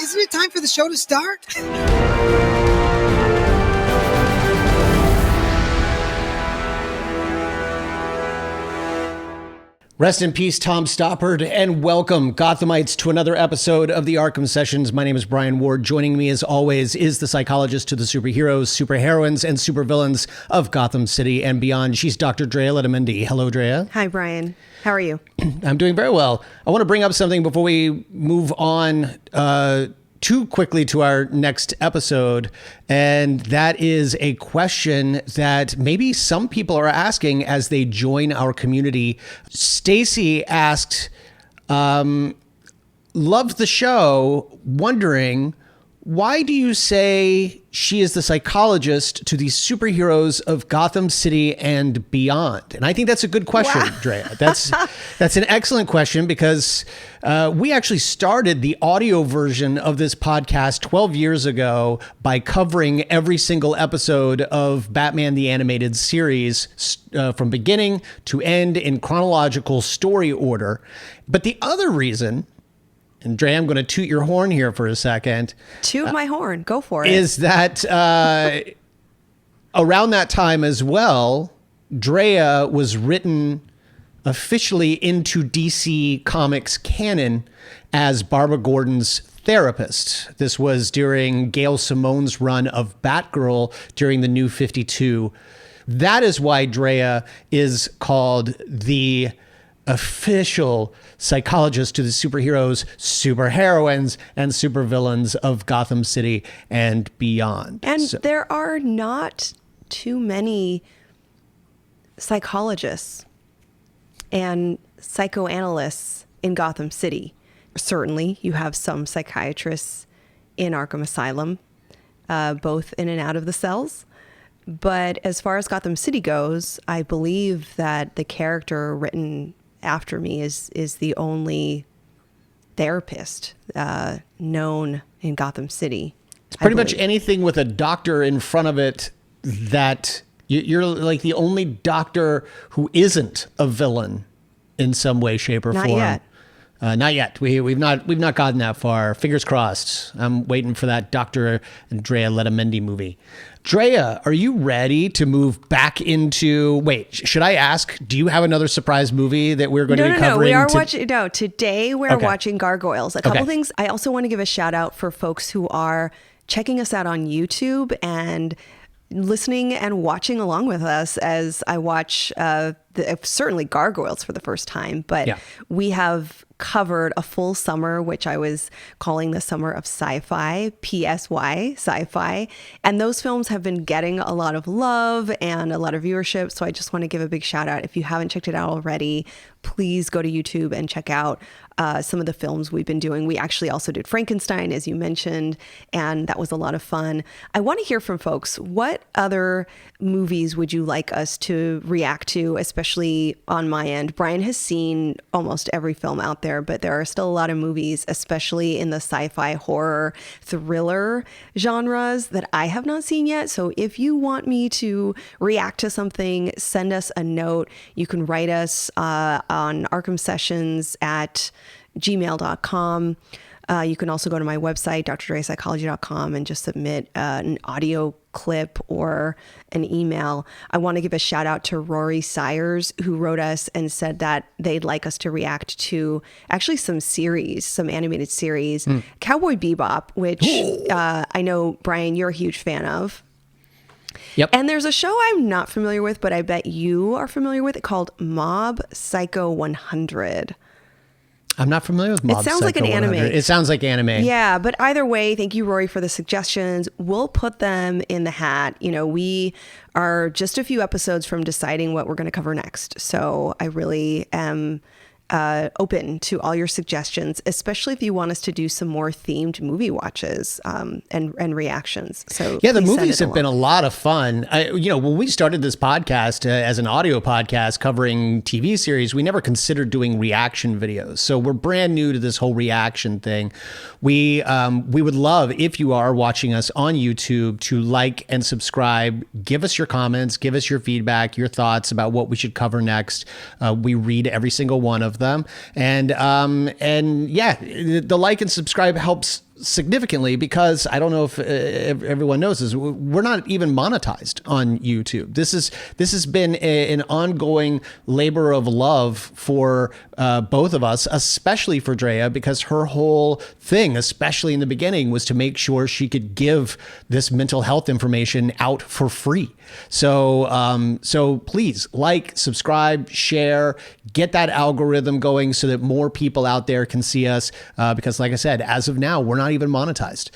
Isn't it time for the show to start? Rest in peace, Tom Stoppard, and welcome, Gothamites, to another episode of the Arkham Sessions. My name is Brian Ward. Joining me, as always, is the psychologist to the superheroes, superheroines, and supervillains of Gotham City and beyond. She's Dr. Drea Letamendi. Hello, Drea. Hi, Brian. How are you? I'm doing very well. I want to bring up something before we move on too quickly to our next episode, and that is a question that maybe some people are asking as they join our community. Stacy asked, loved the show, wondering, why do you say she is the psychologist to the superheroes of Gotham City and beyond? And I think that's a good question, wow. Drea. That's an excellent question because we actually started the audio version of this podcast 12 years ago by covering every single episode of Batman the Animated Series from beginning to end in chronological story order. But the other reason, and Dre, I'm going to toot your horn here for a second. Toot my horn. Go for it. Is that around that time as well, Drea was written officially into DC Comics canon as Barbara Gordon's therapist. This was during Gail Simone's run of Batgirl during the New 52. That is why Drea is called the official psychologist to the superheroes, superheroines, and supervillains of Gotham City and beyond. And there are not too many psychologists and psychoanalysts in Gotham City. Certainly, you have some psychiatrists in Arkham Asylum, both in and out of the cells. But as far as Gotham City goes, I believe that the character written after me is the only therapist known in Gotham City. It's pretty much anything with a doctor in front of it that you're like the only doctor who isn't a villain in some way, shape, or form. Not yet. We've not gotten that far. Fingers crossed. I'm waiting for that Dr. Drea Letamendi movie. Drea, are you ready to move back into... Wait, should I ask, do you have another surprise movie that we're going to be covering? No, we are watching... No, today we're watching Gargoyles. A couple things. I also want to give a shout out for folks who are checking us out on YouTube and listening and watching along with us as I watch certainly Gargoyles for the first time, but we have covered a full summer, which I was calling the summer of sci-fi, PSY, sci-fi. And those films have been getting a lot of love and a lot of viewership. So I just want to give a big shout out. If you haven't checked it out already, please go to YouTube and check out some of the films we've been doing. We actually also did Frankenstein, as you mentioned, and that was a lot of fun. I want to hear from folks. What other movies would you like us to react to, especially on my end? Brian has seen almost every film out there, but there are still a lot of movies, especially in the sci-fi, horror, thriller genres that I have not seen yet. So if you want me to react to something, send us a note. You can write us on Arkham Sessions at gmail.com. You can also go to my website, drdrepsychology.com, and just submit an audio clip or an email. I want to give a shout out to Rory Sires, who wrote us and said that they'd like us to react to actually some animated series, Cowboy Bebop, which I know, Brian, you're a huge fan of. Yep. And there's a show I'm not familiar with, but I bet you are familiar with it, called Mob Psycho 100. I'm not familiar with Mob Psycho 100. It sounds like an anime. It sounds like anime. Yeah, but either way, thank you, Rory, for the suggestions. We'll put them in the hat. You know, we are just a few episodes from deciding what we're going to cover next. So I really am open to all your suggestions, especially if you want us to do some more themed movie watches and reactions. So yeah, the movies have been a lot of fun. When we started this podcast as an audio podcast covering TV series, we never considered doing reaction videos. So we're brand new to this whole reaction thing. We would love, if you are watching us on YouTube, to like and subscribe. Give us your comments, give us your feedback, your thoughts about what we should cover next. We read every single one of them. And yeah, the like and subscribe helps significantly because I don't know if everyone knows this. We're not even monetized on YouTube. This has been an ongoing labor of love for both of us, especially for Drea, because her whole thing, especially in the beginning, was to make sure she could give this mental health information out for free. So please like, subscribe, share, get that algorithm going so that more people out there can see us. Because like I said, as of now, we're not even monetized.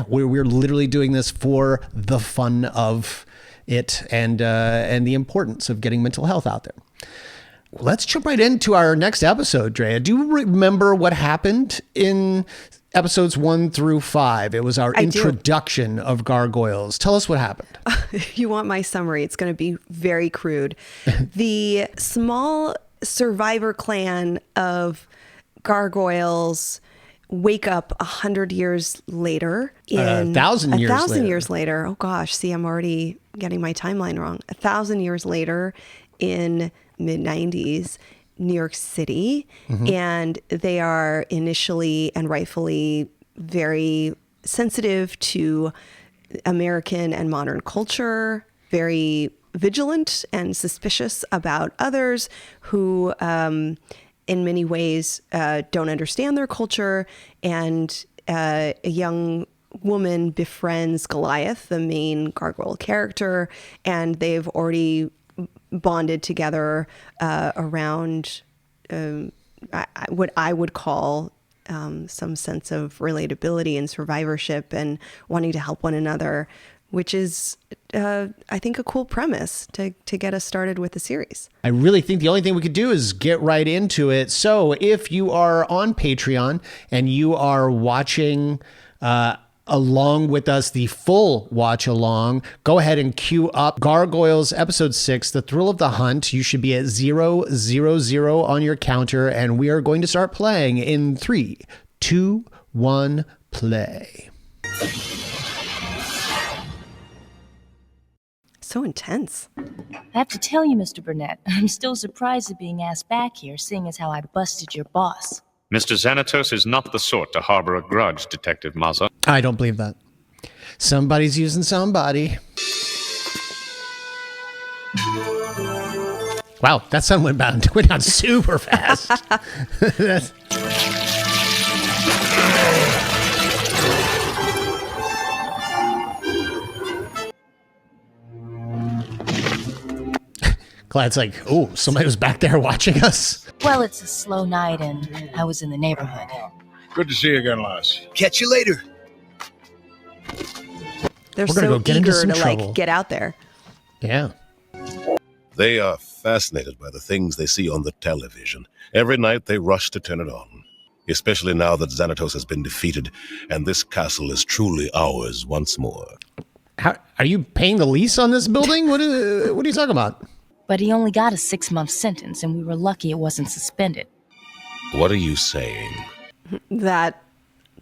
We're literally doing this for the fun of it and the importance of getting mental health out there. Let's jump right into our next episode, Drea. Do you remember what happened in episodes 1 through 5? It was our introduction of Gargoyles. Tell us what happened. You want my summary? It's going to be very crude. The small survivor clan of Gargoyles wake up 100 years later. 1,000 years later. 1,000 years later. Oh gosh, see, I'm already getting my timeline wrong. 1,000 years later in mid-90s, New York City. Mm-hmm. And they are initially and rightfully very sensitive to American and modern culture, very vigilant and suspicious about others who, in many ways, don't understand their culture. And a young woman befriends Goliath, the main Gargoyle character, and they've already bonded together around what I would call some sense of relatability and survivorship and wanting to help one another, which is, I think, a cool premise to get us started with the series. I really think the only thing we could do is get right into it. So if you are on Patreon and you are watching along with us, the full watch along, go ahead and queue up Gargoyles episode 6, The Thrill of the Hunt. You should be at 000 on your counter, and we are going to start playing in 3, 2, 1, play. So intense. I have to tell you, Mr. Burnett, I'm still surprised at being asked back here, seeing as how I busted your boss. Mr. Xanatos is not the sort to harbor a grudge, Detective Mazza. I don't believe that. Somebody's using somebody. Wow, that sun went down super fast. Glad's like, oh, somebody was back there watching us. Well, it's a slow night, and I was in the neighborhood. Good to see you again, Lass. Catch you later. They're We're gonna so go get into eager some to trouble. get out there. Yeah. They are fascinated by the things they see on the television. Every night they rush to turn it on, especially now that Xanatos has been defeated and this castle is truly ours once more. How are you paying the lease on this building? What are you talking about? But he only got a 6-month sentence, and we were lucky it wasn't suspended. What are you saying? That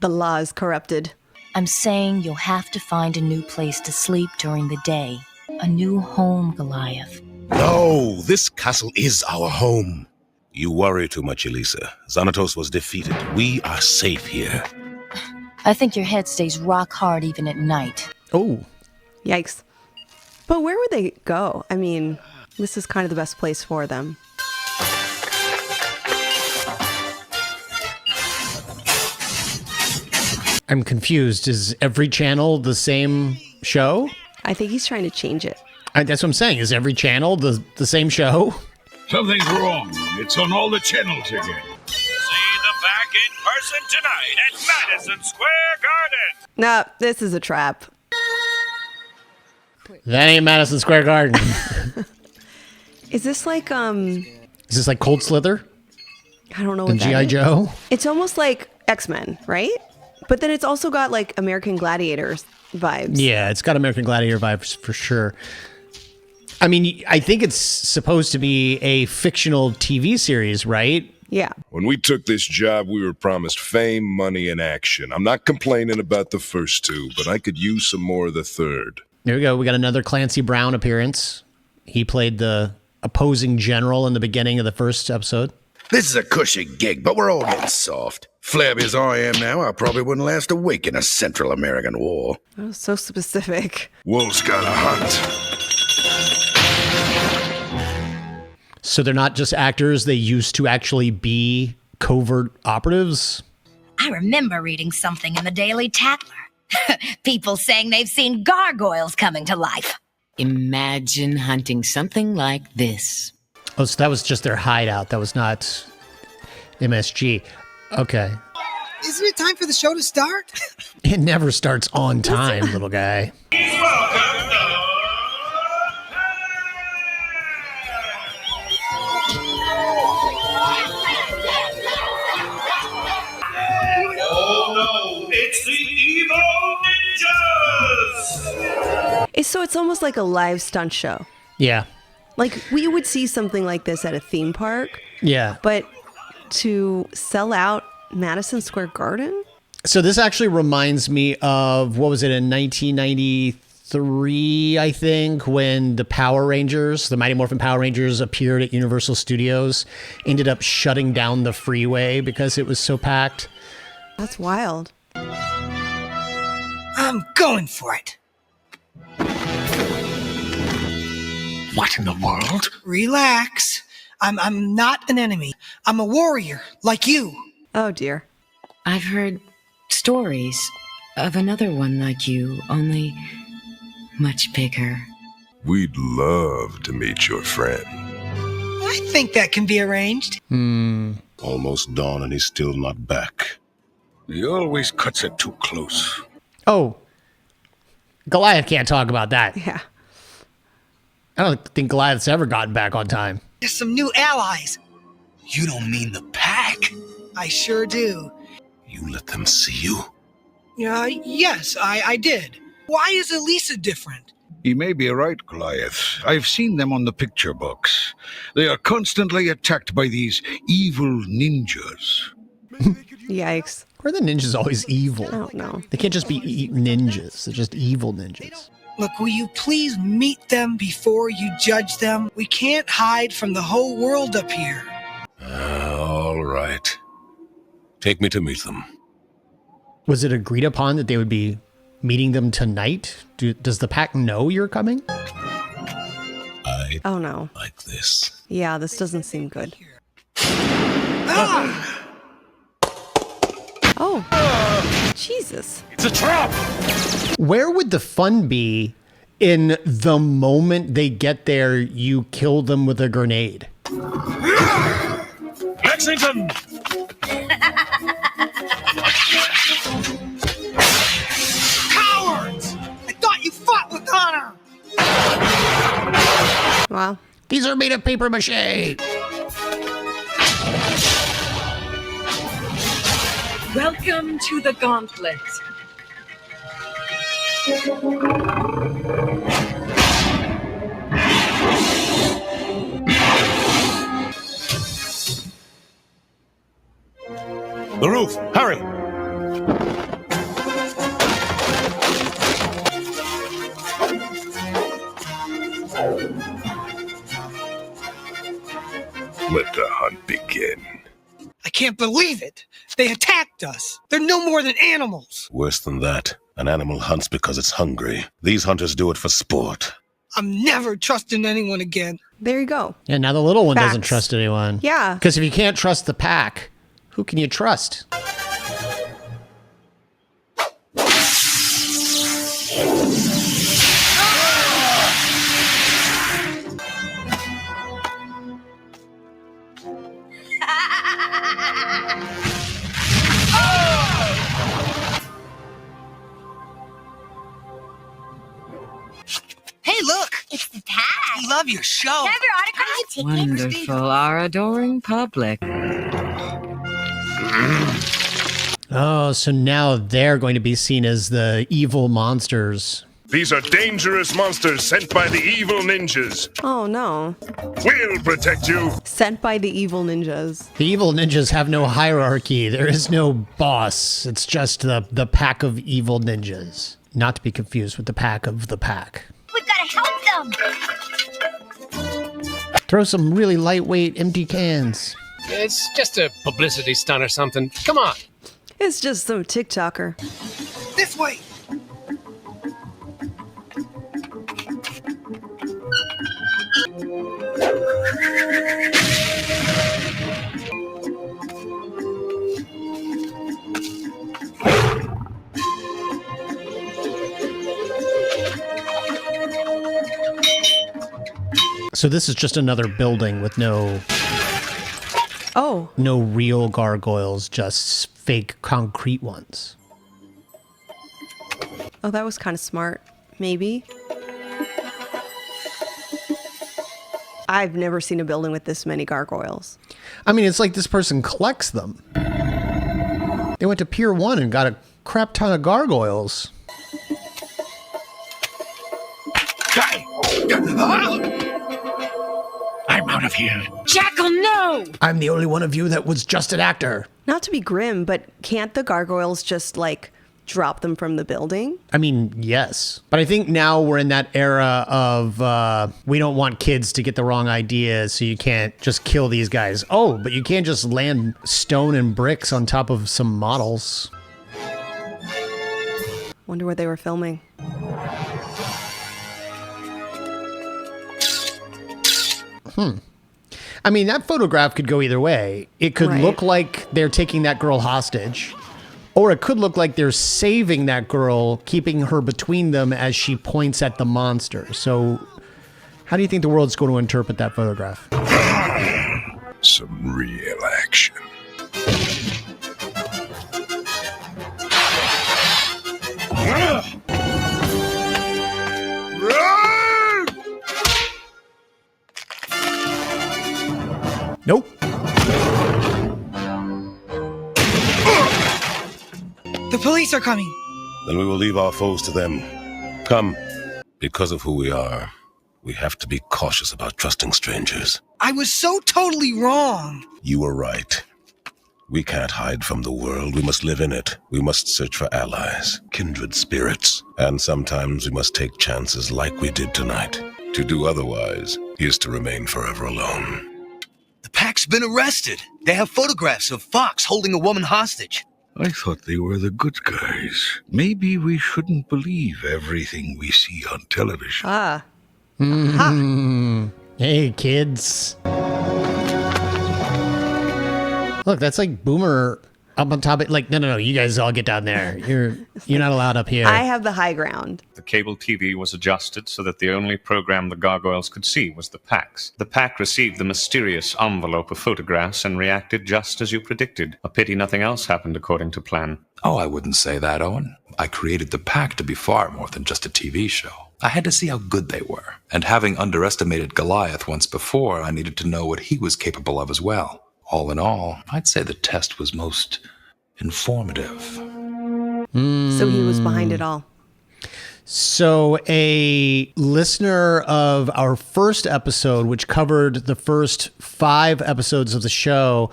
the law is corrupted. I'm saying you'll have to find a new place to sleep during the day. A new home, Goliath. No, this castle is our home. You worry too much, Elisa. Xanatos was defeated. We are safe here. I think your head stays rock hard even at night. Oh. Yikes. But where would they go? I mean, this is kind of the best place for them. I'm confused. Is every channel the same show? I think he's trying to change it. That's what I'm saying. Is every channel the same show? Something's wrong. It's on all the channels again. See them back in person tonight at Madison Square Garden. No, this is a trap. That ain't Madison Square Garden. Is this like, Is this like Cold Slither I don't know what and that G.I. is. Joe? It's almost like X-Men, right? But then it's also got like American Gladiators vibes. Yeah, it's got American Gladiator vibes for sure. I mean, I think it's supposed to be a fictional TV series, right? Yeah. When we took this job, we were promised fame, money, and action. I'm not complaining about the first two, but I could use some more of the third. There we go. We got another Clancy Brown appearance. He played the opposing general in the beginning of the first episode. This is a cushy gig, but we're all getting soft. Flabby as I am now, I probably wouldn't last a week in a Central American war. That was so specific. Wolf's got a hunt. So they're not just actors, they used to actually be covert operatives? I remember reading something in the Daily Tattler. People saying they've seen gargoyles coming to life. Imagine hunting something like this. Oh, so that was just their hideout. That was not MSG. Okay. Isn't it time for the show to start? It never starts on time, little guy. He's welcome. Oh no, it's the evil ninjas! So it's almost like a live stunt show. Yeah. Like, we would see something like this at a theme park. Yeah. But to sell out Madison Square Garden? So this actually reminds me of, what was it, in 1993, I think, when the Power Rangers, the Mighty Morphin Power Rangers appeared at Universal Studios, ended up shutting down the freeway because it was so packed. That's wild. I'm going for it. What in the world? Relax. I'm not an enemy. I'm a warrior, like you. Oh, dear. I've heard stories of another one like you, only much bigger. We'd love to meet your friend. I think that can be arranged. Almost dawn and he's still not back. He always cuts it too close. Oh, Goliath can't talk about that. Yeah. I don't think Goliath's ever gotten back on time. There's some new allies. You don't mean the pack? I sure do. You let them see you? Yes, I did. Why is Elisa different? He may be right, Goliath. I've seen them on the picture books. They are constantly attacked by these evil ninjas. Yikes. Why are the ninjas always evil? I don't know. They can't just be ninjas. They're just evil ninjas. Look, will you please meet them before you judge them? We can't hide from the whole world up here. All right. Take me to meet them. Was it agreed upon that they would be meeting them tonight? Does the pack know you're coming? I Oh, no. like this. Yeah, this doesn't seem good. Ah! Oh. Jesus. It's a trap! Where would the fun be in the moment they get there, you kill them with a grenade? Lexington! Cowards! I thought you fought with honor! Wow. These are made of paper mache. Welcome to the gauntlet. The roof! Hurry! Let the hunt begin. I can't believe it. They attacked us. They're no more than animals. Worse than that. An animal hunts because it's hungry. These hunters do it for sport. I'm never trusting anyone again. There you go. Yeah, now the little one doesn't Facts. trust anyone. Yeah. Because if you can't trust the pack, who can you trust? Hey, look! It's the pack. I love your show. Have your autograph? Wonderful, our adoring public. Oh, so now they're going to be seen as the evil monsters. These are dangerous monsters sent by the evil ninjas. Oh, no. We'll protect you. Sent by the evil ninjas. The evil ninjas have no hierarchy. There is no boss. It's just the pack of evil ninjas. Not to be confused with the pack of the pack. We've got to help them. Throw some really lightweight empty cans. It's just a publicity stunt or something. Come on. It's just some TikToker. This way! So this is just another building with no real gargoyles, just fake concrete ones. Oh, that was kind of smart. Maybe. I've never seen a building with this many gargoyles. I mean, it's like this person collects them. They went to Pier 1 and got a crap ton of gargoyles. I'm out of here. Jackal, no! I'm the only one of you that was just an actor. Not to be grim, but can't the gargoyles just, like, drop them from the building? I mean, yes. But I think now we're in that era of we don't want kids to get the wrong idea, so you can't just kill these guys. Oh, but you can't just land stone and bricks on top of some models. Wonder what they were filming. I mean, that photograph could go either way. It could look like they're taking that girl hostage, or it could look like they're saving that girl, keeping her between them as she points at the monster. So how do you think the world's going to interpret that photograph? Some real action. Nope. The police are coming. Then we will leave our foes to them. Come. Because of who we are, we have to be cautious about trusting strangers. I was so totally wrong. You were right. We can't hide from the world. We must live in it. We must search for allies, kindred spirits. And sometimes we must take chances like we did tonight. To do otherwise is to remain forever alone. The pack's been arrested. They have photographs of Fox holding a woman hostage. I thought they were the good guys. Maybe we shouldn't believe everything we see on television. Hey, kids. Look, that's like Boomer up on top of, like, no, you guys all get down there. You're not allowed up here. I have the high ground. The cable TV was adjusted so that the only program the Gargoyles could see was the packs. The pack received the mysterious envelope of photographs and reacted just as you predicted. A pity nothing else happened according to plan. Oh, I wouldn't say that, Owen. I created the pack to be far more than just a TV show. I had to see how good they were. And having underestimated Goliath once before, I needed to know what he was capable of as well. All in all, I'd say the test was most informative. So he was behind it all. So a listener of our first episode, which covered the first 5 episodes of the show,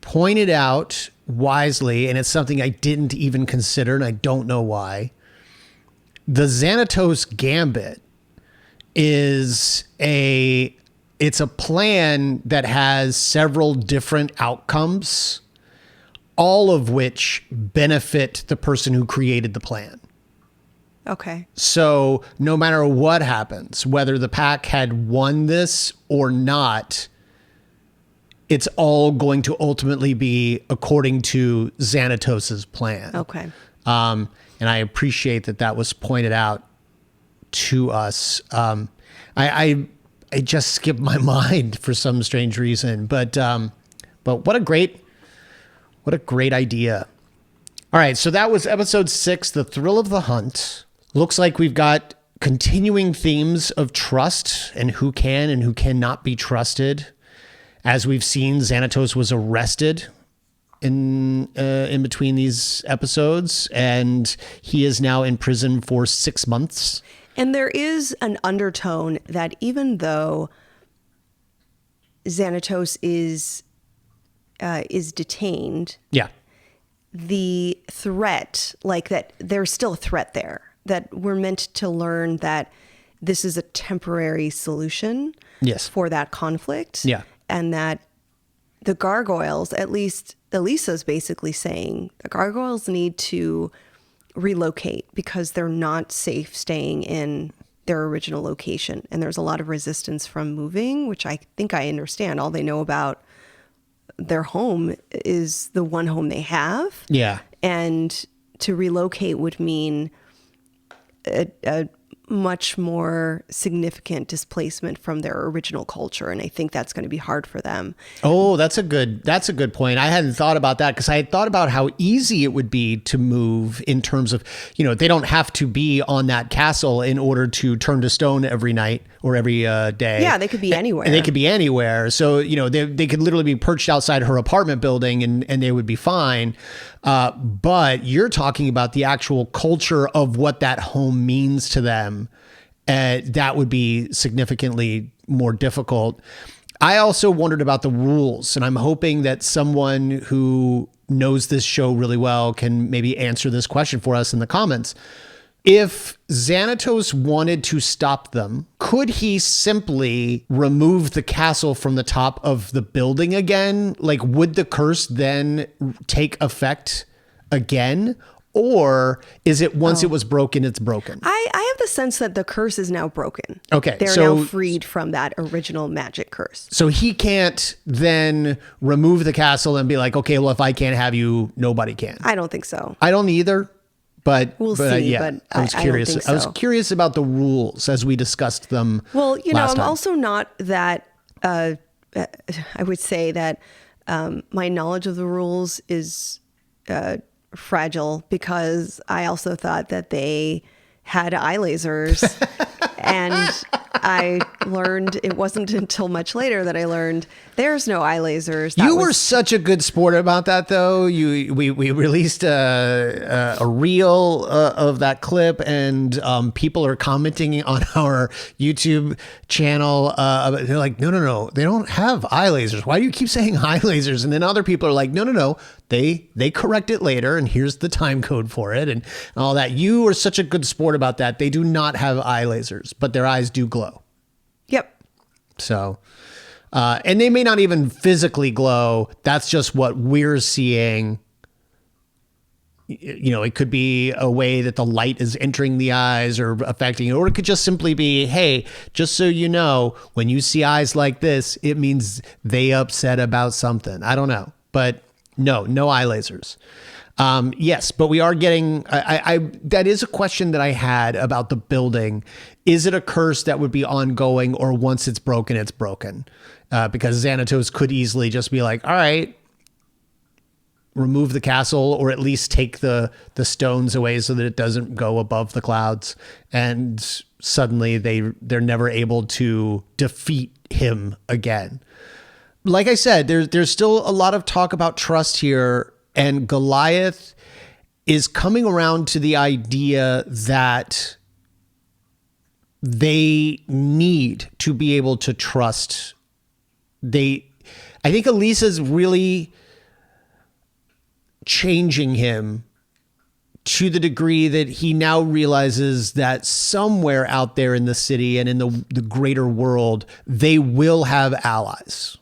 pointed out wisely, and it's something I didn't even consider, and I don't know why, the Xanatos Gambit is it's a plan that has several different outcomes, all of which benefit the person who created the plan. Okay. So no matter what happens, whether the pack had won this or not, it's all going to ultimately be according to Xanatos's plan. Okay. And I appreciate that was pointed out to us. I just skipped my mind for some strange reason, but what a great idea. All right, so that was episode 6, The Thrill of the Hunt. Looks like we've got continuing themes of trust and who can and who cannot be trusted. As we've seen, Xanatos was arrested in between these episodes, and he is now in prison for 6 months. And there is an undertone that even though Xanatos is detained, the threat, like that, there's still a threat there, that we're meant to learn that this is a temporary solution for that conflict. Yeah. And that the Gargoyles, at least Elisa's basically saying, the Gargoyles need to relocate because they're not safe staying in their original location. And there's a lot of resistance from moving, which I think I understand. All they know about their home is the one home they have. Yeah. And to relocate would mean a much more significant displacement from their original culture. And I think that's going to be hard for them. Oh, that's a good point. I hadn't thought about that because I had thought about how easy it would be to move in terms of, they don't have to be on that castle in order to turn to stone every night or every day. Yeah, they could be anywhere. And they could be anywhere. So, they could literally be perched outside her apartment building and they would be fine. But you're talking about the actual culture of what that home means to them. That would be significantly more difficult. I also wondered about the rules, and I'm hoping that someone who knows this show really well can maybe answer this question for us in the comments. If Xanatos wanted to stop them, could he simply remove the castle from the top of the building again? Like, would the curse then take effect again? Or is it once it was broken, it's broken? I have the sense that the curse is now broken. Okay. They're now freed from that original magic curse. So he can't then remove the castle and be like, okay, well, if I can't have you, nobody can. I don't think so. I don't either. But we'll see. But I was curious. I don't think so. I was curious about the rules as we discussed them. Well, last time. also not that. I would say that my knowledge of the rules is fragile because I also thought that they had eye lasers, and I learned it wasn't until much later that I learned there's no eye lasers. You were such a good sport about that, though. We released a reel of that clip, and people are commenting on our YouTube channel. They're like, no, they don't have eye lasers. Why do you keep saying eye lasers? And then other people are like, no, they correct it later, and here's the time code for it, and all that. You were such a good sport about that. They do not have eye lasers, but their eyes do glow. Yep. So. And they may not even physically glow. That's just what we're seeing. It could be a way that the light is entering the eyes or affecting it. Or it could just simply be, hey, just so you know, when you see eyes like this, it means they upset about something. I don't know. But no eye lasers. Yes, but we are getting, that is a question that I had about the building. Is it a curse that would be ongoing, or once it's broken, it's broken? Because Xanatos could easily just be like, all right, remove the castle, or at least take the stones away so that it doesn't go above the clouds. And suddenly they're never able to defeat him again. Like I said, there's still a lot of talk about trust here. And Goliath is coming around to the idea that they need to be able to trust. I think Elisa's really changing him to the degree that he now realizes that somewhere out there in the city and in the greater world, they will have allies.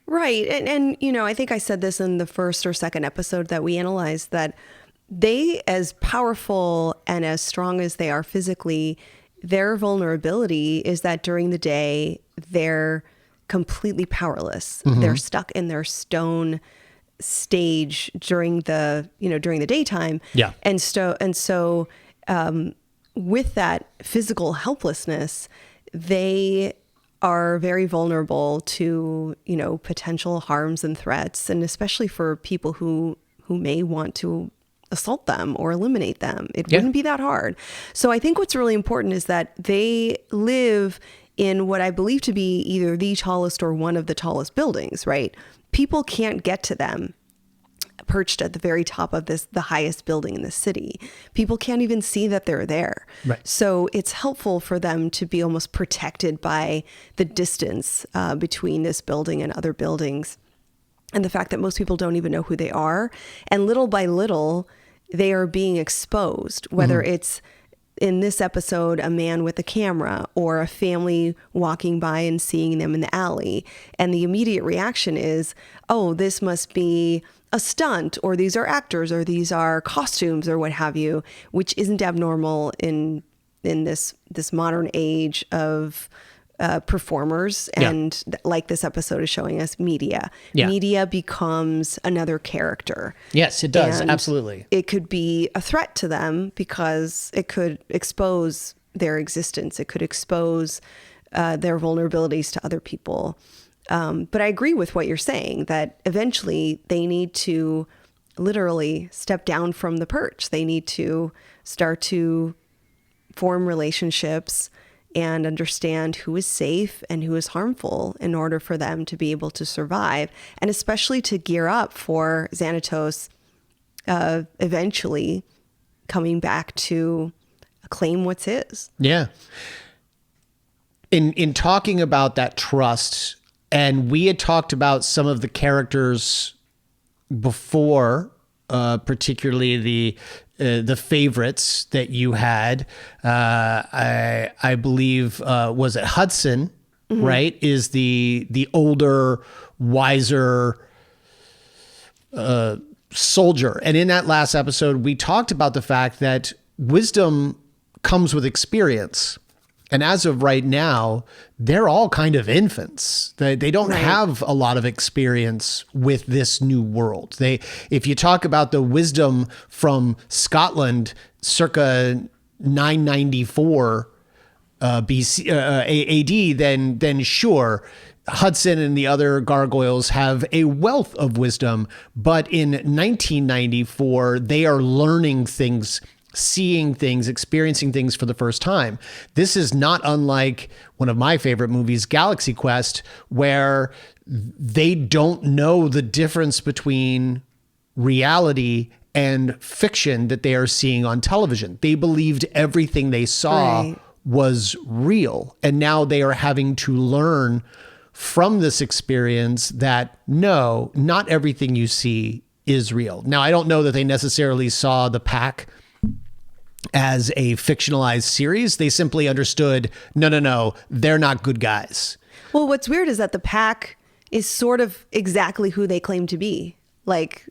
Right. And I think I said this in the first or second episode that we analyzed, that they, as powerful and as strong as they are physically, their vulnerability is that during the day, they're completely powerless. Mm-hmm. They're stuck in their stone stage during the daytime. Yeah. And so with that physical helplessness, they are very vulnerable to, potential harms and threats, and especially for people who may want to assault them or eliminate them. It wouldn't be that hard. So I think what's really important is that they live in what I believe to be either the tallest or one of the tallest buildings, right? People can't get to them perched at the very top of the highest building in the city. People can't even see that they're there. Right. So it's helpful for them to be almost protected by the distance between this building and other buildings, and the fact that most people don't even know who they are. And little by little, they are being exposed, whether it's in this episode, a man with a camera or a family walking by and seeing them in the alley. And the immediate reaction is, oh, this must be a stunt, or these are actors, or these are costumes, or what have you, which isn't abnormal in this modern age of performers. And like this episode is showing us, media. Media becomes another character. Yes, it does. And absolutely. it could be a threat to them because it could expose their existence. It could expose their vulnerabilities to other people. But I agree with what you're saying, that eventually they need to literally step down from the perch. They need to start to form relationships and understand who is safe and who is harmful in order for them to be able to survive, and especially to gear up for Xanatos eventually coming back to claim what's his. Yeah. In talking about that trust, and we had talked about some of the characters before, particularly the favorites that you had. I believe was it Hudson, right? Is the older, wiser soldier. And in that last episode, we talked about the fact that wisdom comes with experience. And as of right now, they're all kind of infants. They don't have a lot of experience with this new world. If you talk about the wisdom from Scotland circa 994 BC AD, then sure, Hudson and the other gargoyles have a wealth of wisdom. But in 1994, they are learning things, seeing things, experiencing things for the first time. This is not unlike one of my favorite movies, Galaxy Quest, where they don't know the difference between reality and fiction that they are seeing on television. They believed everything they saw was real. And now they are having to learn from this experience that no, not everything you see is real. Now, I don't know that they necessarily saw the pack as a fictionalized series. They simply understood, no, they're not good guys. Well, what's weird is that the pack is sort of exactly who they claim to be. Like,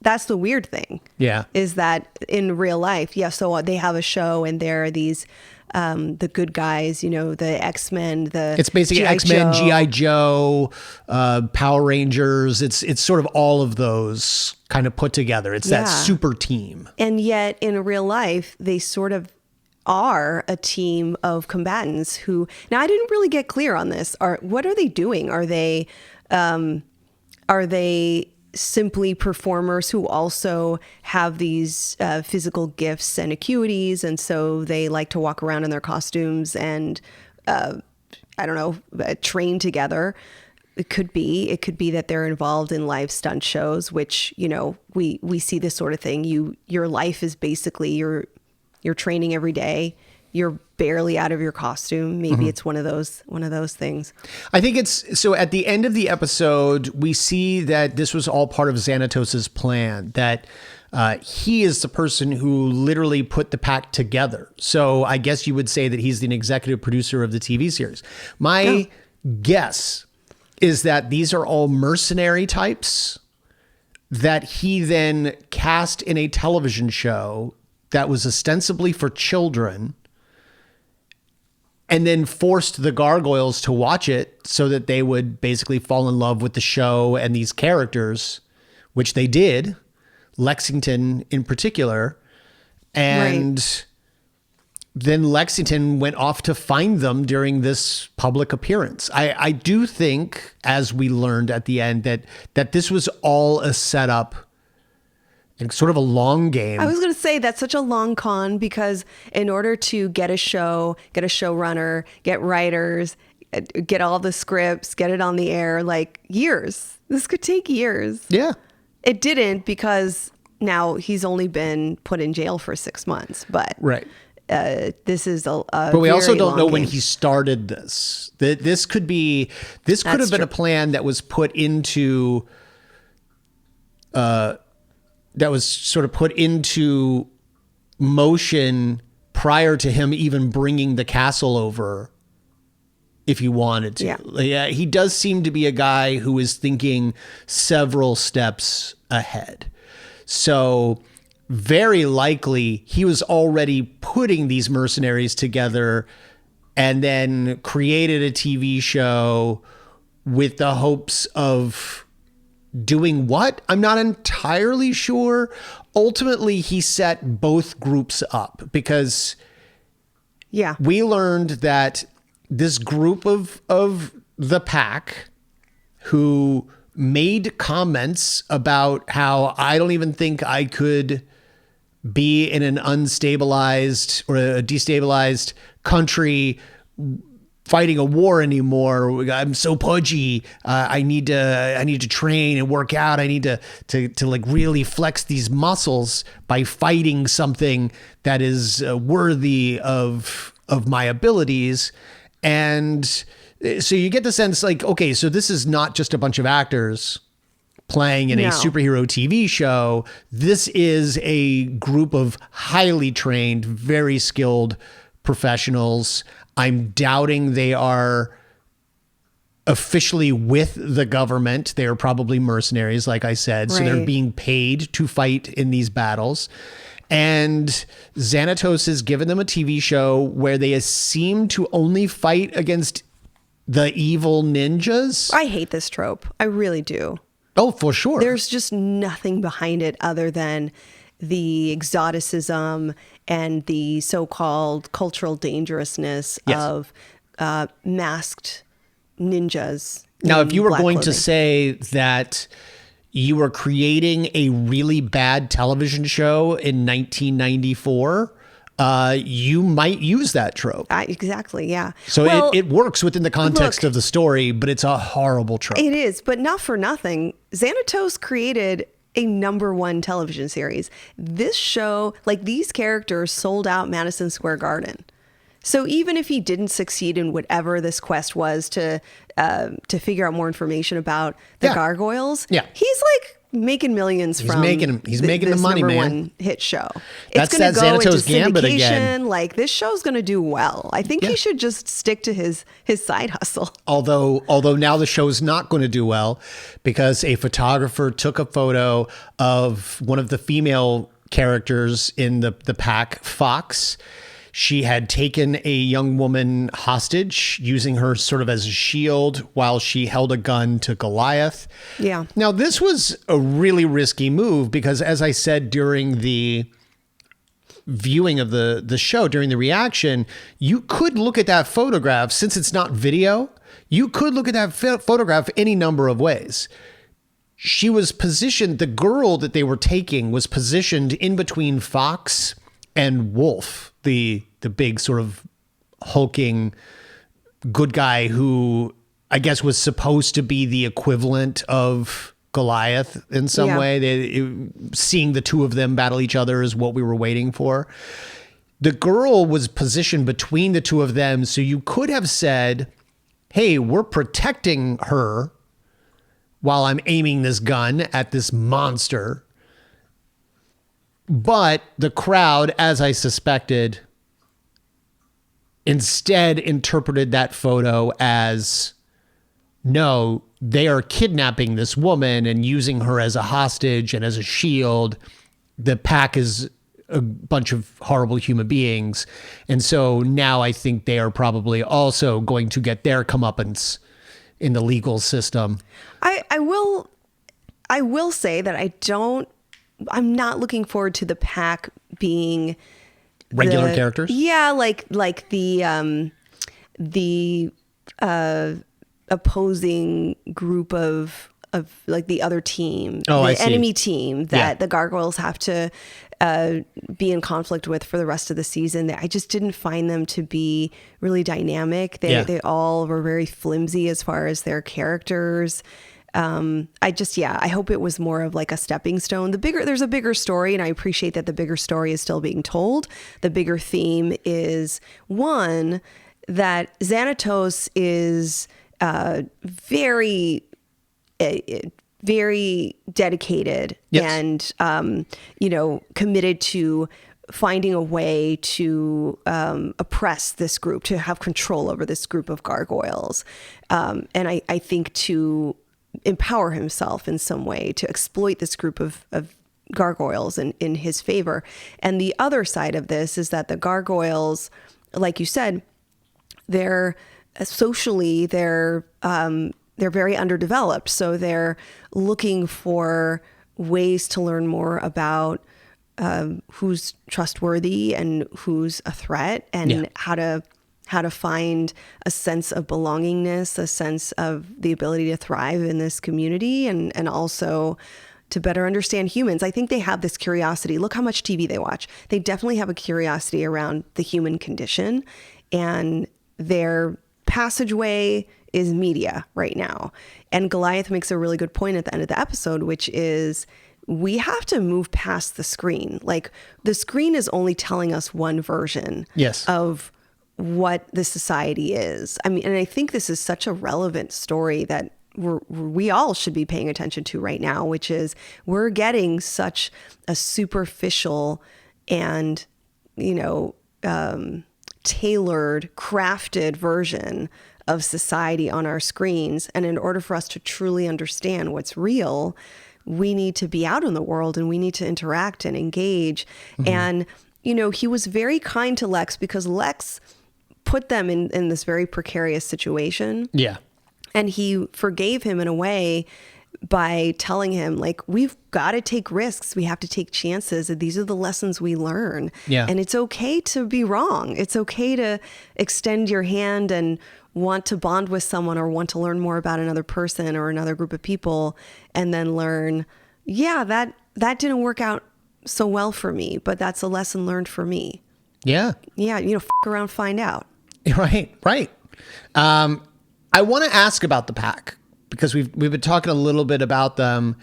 that's the weird thing. Yeah. Is that in real life, so they have a show and there are these, the good guys, the X-Men, it's basically X-Men, G.I. Joe, Power Rangers. It's sort of all of those kind of put together. It's that super team. And yet in real life, they sort of are a team of combatants who, now I didn't really get clear on this. What are they doing? Are they simply performers who also have these physical gifts and acuities, and so they like to walk around in their costumes and train together? It could be that they're involved in live stunt shows, which we see this sort of thing. Your life is basically you're training every day. You're barely out of your costume. Maybe it's one of those things. I think so at the end of the episode, we see that this was all part of Xanatos's plan, that he is the person who literally put the pack together. So I guess you would say that he's the executive producer of the TV series. My guess is that these are all mercenary types that he then cast in a television show that was ostensibly for children, and then forced the gargoyles to watch it so that they would basically fall in love with the show and these characters, which they did, Lexington in particular. And then Lexington went off to find them during this public appearance. I do think, as we learned at the end, that this was all a setup and sort of a long game. I was going to say that's such a long con, because in order to get a show, get a showrunner, get writers, get all the scripts, get it on the air, like years. This could take years. Yeah. It didn't, because now he's only been put in jail for 6 months. But this is a but we also don't know when he started this. This could have been a plan that was put into motion prior to him even bringing the castle over if he wanted to. Yeah, he does seem to be a guy who is thinking several steps ahead. So very likely he was already putting these mercenaries together and then created a TV show with the hopes of doing what? I'm not entirely sure. Ultimately, he set both groups up because we learned that this group of the pack who made comments about how I don't even think I could be in an unstabilized or a destabilized country fighting a war anymore. I'm so pudgy. I need to train and work out. I need to like really flex these muscles by fighting something that is worthy of my abilities. And so you get the sense like, okay, so this is not just a bunch of actors playing in a superhero TV show. This is a group of highly trained, very skilled professionals. I'm doubting they are officially with the government. They are probably mercenaries, like I said. So they're being paid to fight in these battles. And Xanatos has given them a TV show where they seem to only fight against the evil ninjas. I hate this trope. I really do. Oh, for sure. There's just nothing behind it other than the exoticism and the so-called cultural dangerousness of masked ninjas. Now, if you were going to say that you were creating a really bad television show in 1994, you might use that trope. Exactly, yeah. So it works within the context of the story, but it's a horrible trope. It is, but not for nothing. Xanatos created a #1 television series. This show, like these characters, sold out Madison Square Garden. So even if he didn't succeed in whatever this quest was to figure out more information about the Gargoyles, he's like making millions from he's making the money, man. #1 hit show. That's it's going to go into Xanatos Gambit syndication. Again. Like this show's going to do well. I think he should just stick to his side hustle. Although now the show's not going to do well because a photographer took a photo of one of the female characters in the pack, Fox. She had taken a young woman hostage, using her sort of as a shield while she held a gun to Goliath. Yeah. Now, this was a really risky move because, as I said during the viewing of the show, during the reaction, you could look at that photograph, since it's not video, you could look at that photograph any number of ways. She was positioned, the girl that they were taking was positioned in between Fox and Wolf, the big sort of hulking good guy who I guess was supposed to be the equivalent of Goliath in some way. Seeing the two of them battle each other is what we were waiting for. The girl was positioned between the two of them, so you could have said, hey, we're protecting her while I'm aiming this gun at this monster. But the crowd, as I suspected, instead interpreted that photo as, no, they are kidnapping this woman and using her as a hostage and as a shield. The pack is a bunch of horrible human beings. And so now I think they are probably also going to get their comeuppance in the legal system. I will say that I'm not looking forward to the pack being regular characters. Yeah, like the opposing group of like the other team, the enemy team that the Gargoyles have to be in conflict with for the rest of the season. I just didn't find them to be really dynamic. They all were very flimsy as far as their characters. I hope it was more of like a stepping stone. There's a bigger story, and I appreciate that the bigger story is still being told. The bigger theme is one, that Xanatos is very very dedicated and committed to finding a way to oppress this group, to have control over this group of gargoyles. And I think to empower himself in some way, to exploit this group of gargoyles in his favor. And the other side of this is that the gargoyles, like you said, they're socially, they're very underdeveloped. So they're looking for ways to learn more about who's trustworthy and who's a threat, and how to find a sense of belongingness, a sense of the ability to thrive in this community, and also to better understand humans. I think they have this curiosity. Look how much TV they watch. They definitely have a curiosity around the human condition, and their passageway is media right now. And Goliath makes a really good point at the end of the episode, which is we have to move past the screen. Like, the screen is only telling us one version of what the society is. I mean, and I think this is such a relevant story that we all should be paying attention to right now, which is we're getting such a superficial and, tailored, crafted version of society on our screens. And in order for us to truly understand what's real, we need to be out in the world and we need to interact and engage. And, he was very kind to Lex because Lex put them in this very precarious situation. Yeah. And he forgave him in a way by telling him, like, we've got to take risks. We have to take chances. And these are the lessons we learn. Yeah. And it's okay to be wrong. It's okay to extend your hand and want to bond with someone or want to learn more about another person or another group of people, and then learn, that didn't work out so well for me, but that's a lesson learned for me. Yeah. Yeah. F around, find out. Right. I want to ask about the pack because we've been talking a little bit about them.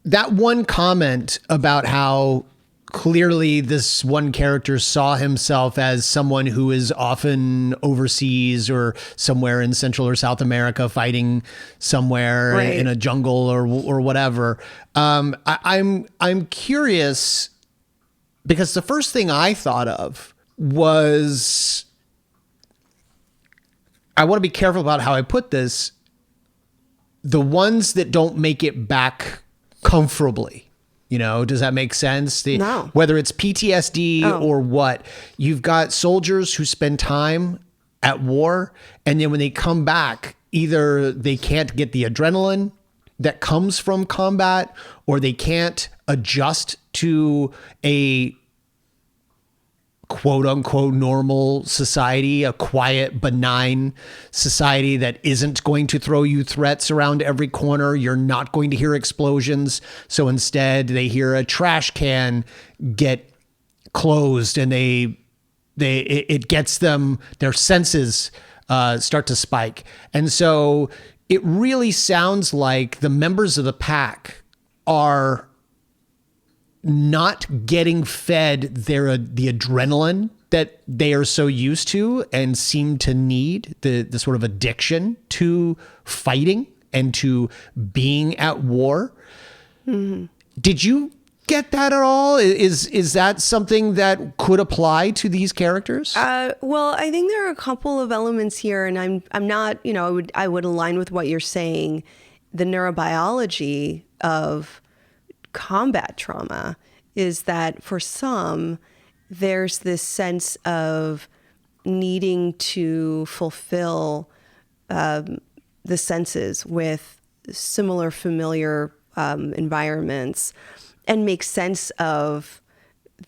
That one comment about how clearly this one character saw himself as someone who is often overseas or somewhere in Central or South America fighting somewhere in a jungle or whatever. I'm curious because the first thing I thought of was, I want to be careful about how I put this, the ones that don't make it back comfortably. Does that make sense? No. Whether it's PTSD or what, you've got soldiers who spend time at war, and then when they come back, either they can't get the adrenaline that comes from combat, or they can't adjust to a quote unquote normal society, a quiet, benign society that isn't going to throw you threats around every corner. You're not going to hear explosions. So instead they hear a trash can get closed and it gets them, their senses start to spike. And so it really sounds like the members of the pack are not getting fed the adrenaline that they are so used to and seem to need, the sort of addiction to fighting and to being at war. Mm-hmm. Did you get that at all? Is that something that could apply to these characters? Well, I think there are a couple of elements here, and I'm not, I would align with what you're saying. The neurobiology of combat trauma is that for some, there's this sense of needing to fulfill the senses with similar familiar environments and make sense of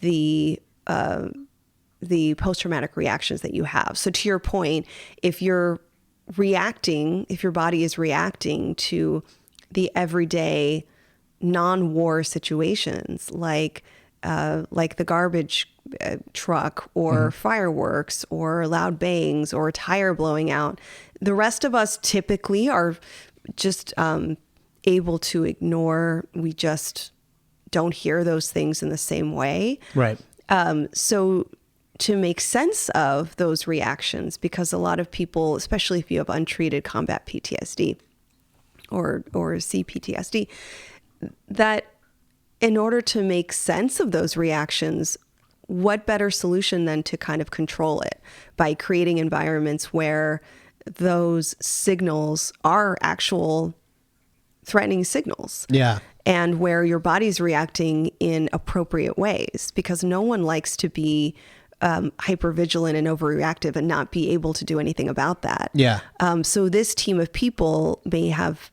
the post-traumatic reactions that you have. So to your point, if your body is reacting to the everyday non-war situations like the garbage truck or fireworks or loud bangs or a tire blowing out, the rest of us typically are just able to ignore. We just don't hear those things in the same way. Right. So to make sense of those reactions, because a lot of people, especially if you have untreated combat PTSD or CPTSD, that in order to make sense of those reactions, what better solution than to kind of control it by creating environments where those signals are actual threatening signals. Yeah. And where your body's reacting in appropriate ways, because no one likes to be hypervigilant and overreactive and not be able to do anything about that. Yeah. So this team of people may have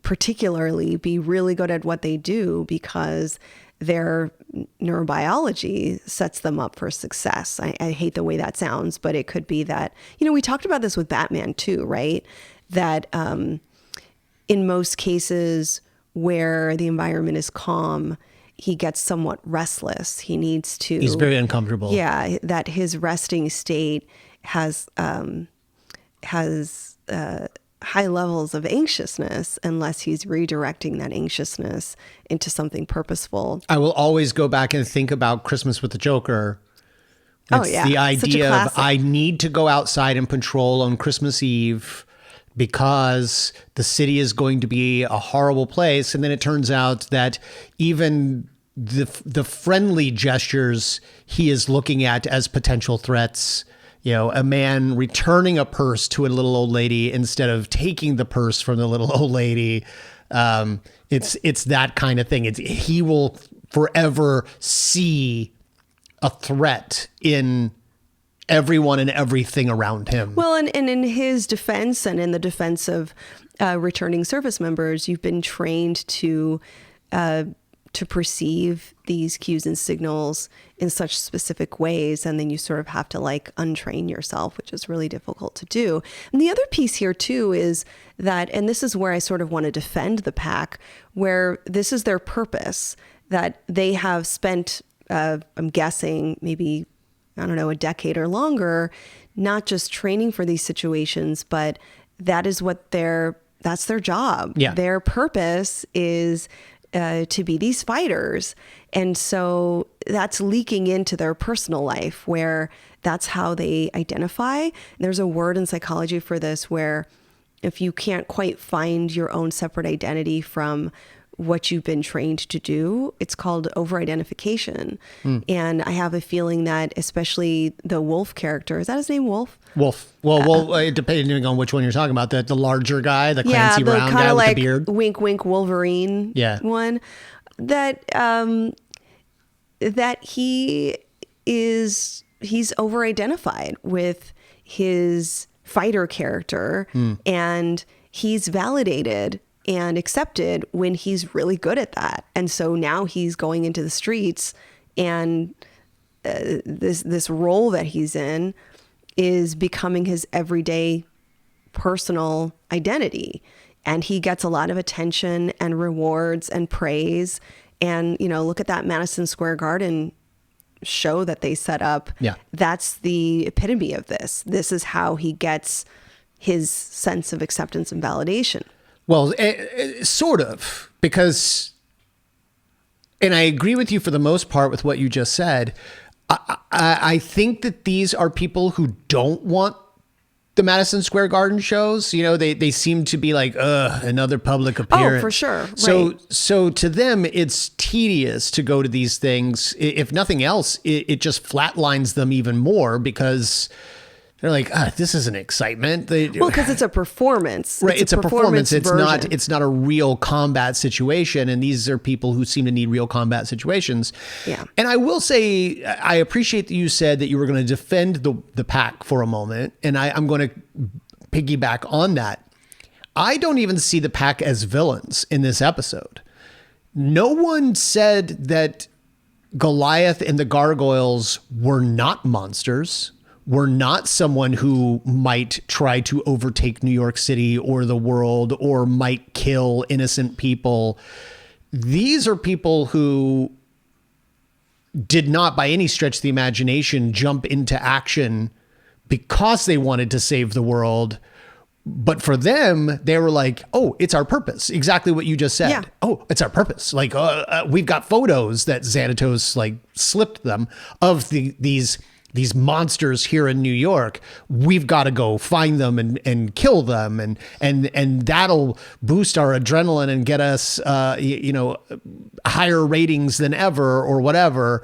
particularly be really good at what they do because their neurobiology sets them up for success. I hate the way that sounds, but it could be that, we talked about this with Batman too, right? That in most cases where the environment is calm, he gets somewhat restless. He's very uncomfortable. Yeah, that his resting state has high levels of anxiousness unless he's redirecting that anxiousness into something purposeful. I will always go back and think about Christmas with the Joker. It's the idea of I need to go outside and patrol on Christmas Eve because the city is going to be a horrible place. And then it turns out that even the friendly gestures he is looking at as potential threats, a man returning a purse to a little old lady instead of taking the purse from the little old lady. It's that kind of thing. He will forever see a threat in everyone and everything around him. Well, and in his defense and in the defense of returning service members, you've been trained to perceive these cues and signals in such specific ways. And then you sort of have to untrain yourself, which is really difficult to do. And the other piece here too is that, and this is where I sort of want to defend the pack, where this is their purpose, that they have spent, I'm guessing maybe, a decade or longer, not just training for these situations, but that's their job. Yeah. Their purpose is to be these fighters. And so that's leaking into their personal life where that's how they identify. There's a word in psychology for this where if you can't quite find your own separate identity from what you've been trained to do, it's called over-identification. And I have a feeling that especially the Wolf character, is that his name, Wolf? Wolf. Well, depending on which one you're talking about, the larger guy, the Clancy Brown guy with the beard. Wink, wink, Wolverine one, that he's over-identified with his fighter character and he's validated and accepted when he's really good at that. And so now he's going into the streets and this role that he's in is becoming his everyday personal identity. And he gets a lot of attention and rewards and praise. And, look at that Madison Square Garden show that they set up. Yeah. That's the epitome of this. This is how he gets his sense of acceptance and validation. Well, sort of, because, and I agree with you for the most part with what you just said. I think that these are people who don't want the Madison Square Garden shows. They seem to be like, another public appearance. Oh, for sure. So to them, it's tedious to go to these things. If nothing else, it just flatlines them even more because they're like, this isn't excitement. Because it's a performance. Right. It's a performance. Version. It's not a real combat situation. And these are people who seem to need real combat situations. Yeah. And I will say, I appreciate that you said that you were going to defend the pack for a moment. And I'm going to piggyback on that. I don't even see the pack as villains in this episode. No one said that Goliath and the Gargoyles were not monsters. We're not someone who might try to overtake New York City or the world or might kill innocent people. These are people who did not by any stretch of the imagination jump into action because they wanted to save the world. But for them, they were like, oh, it's our purpose. Exactly what you just said. Yeah. Oh, it's our purpose. We've got photos that Xanatos slipped them of these these monsters here in New York. We've got to go find them and kill them, and that'll boost our adrenaline and get us higher ratings than ever or whatever.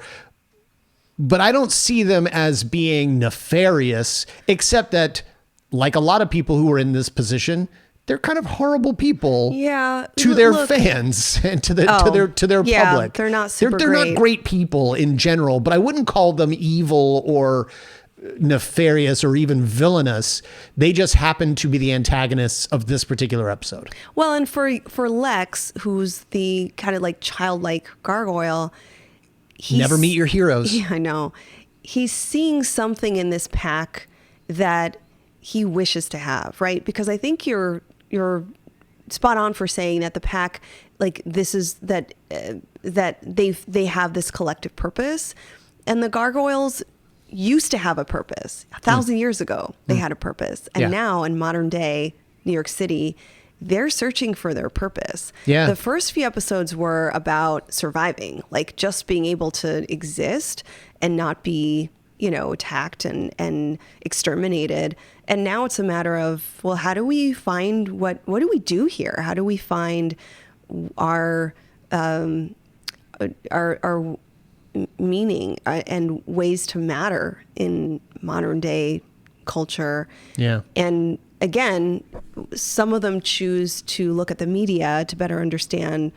But I don't see them as being nefarious, except that, like a lot of people who are in this position, they're kind of horrible people to their fans and to their public. They're not super they're great. Not great people in general, but I wouldn't call them evil or nefarious or even villainous. They just happen to be the antagonists of this particular episode. Well, and for Lex, who's the kind of like childlike gargoyle, never meet your heroes. Yeah, I know. He's seeing something in this pack that he wishes to have, right? Because I think you're spot on for saying that the pack, like this is that they have this collective purpose, and the gargoyles used to have a purpose 1,000 years ago. They had a purpose, and now in modern day New York City, they're searching for their purpose. Yeah. The first few episodes were about surviving, like just being able to exist and not be, attacked and exterminated. And now it's a matter of, well, how do we find what do we do here? How do we find our meaning and ways to matter in modern day culture? Yeah. And again, some of them choose to look at the media to better understand